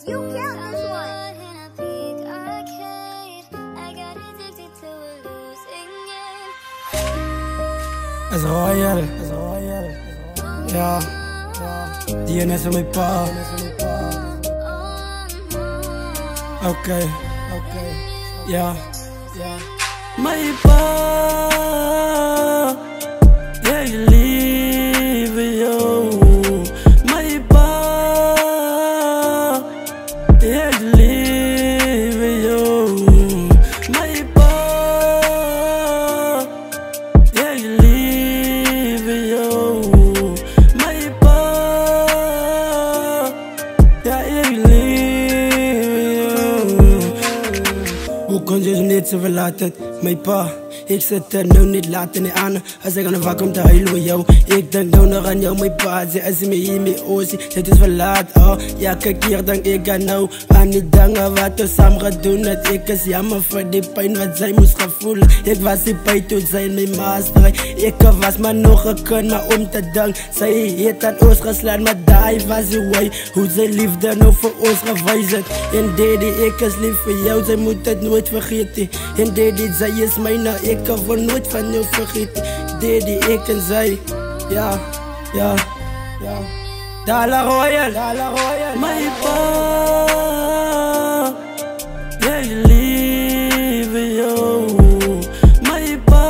You count this one. As royal, yeah, DNS on my pa. Okay, yeah, my pa. Yeah, you leave yo, my pa. Yeah, you leave yo, my pa. Yeah, you leave yo, my pa. Yeah, you leave yo. Hoe kon je niet zo verlaten, mijn pa? Ik zit er nou niet laten niet aan. Als ik aan de vak kom te huilen voor jou. Ik denk nou nog aan jou, mijn pa. Ze als je me hier mee oozie, het is verlaat. Oh, ja, kijk hier, denk ik aan nou. Aan die dingen wat we samen gaan doen. Dat ik is jammer voor die pijn wat zij moest gaan voelen. Ik was die pijn toen zij mijn master. Ik was maar nog gekund, maar om te danken. Zij heeft aan ons geslaan, maar daar was die way. Hoe zij liefde nou voor ons gewijzen. En daddy, ik is lief voor jou, zij moet het nooit vergeten. En daddy, zij is mijn ik kan nooit van jou vergeten. Daddy, ik en zij. Ja. Dala Royal, my pa. Yeah, you leave yo, my pa.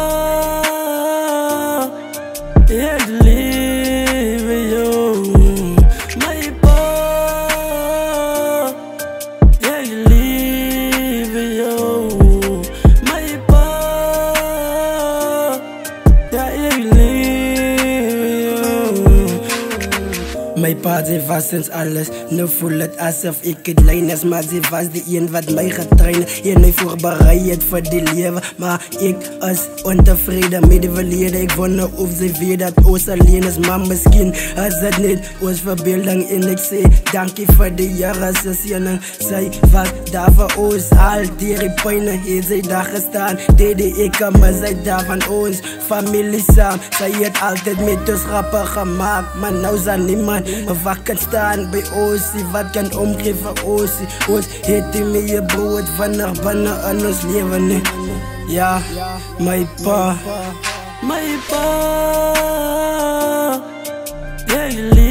Yeah, you leave yo, my pa. Yeah, you leave yo, my pa. Mijn pa, ze was sinds alles. Nu voel het alsof ik het lijn is. Maar ze was de een wat mij gaat trainen. En mij voorbereid voor die leven. Maar ik is ontevreden met de verleden. Ik wonder of ze weet dat ons alleen is. Maar misschien is het niet ons verbeelding. En ik zeg dankie voor de jaren zesenen. Zij was daar voor ons. Al die pijnen heeft zij daar gestaan. Deden ik maar zij daar van ons. Familie samen. Zij heeft altijd met ons grappen gemaakt. Maar nou zijn niemand wat kan staan bij ons, wat kan omgeven ons. Ons heeft met je brood vannacht binnen aan ons leven. Nee. Ja, mijn pa. Yeah, you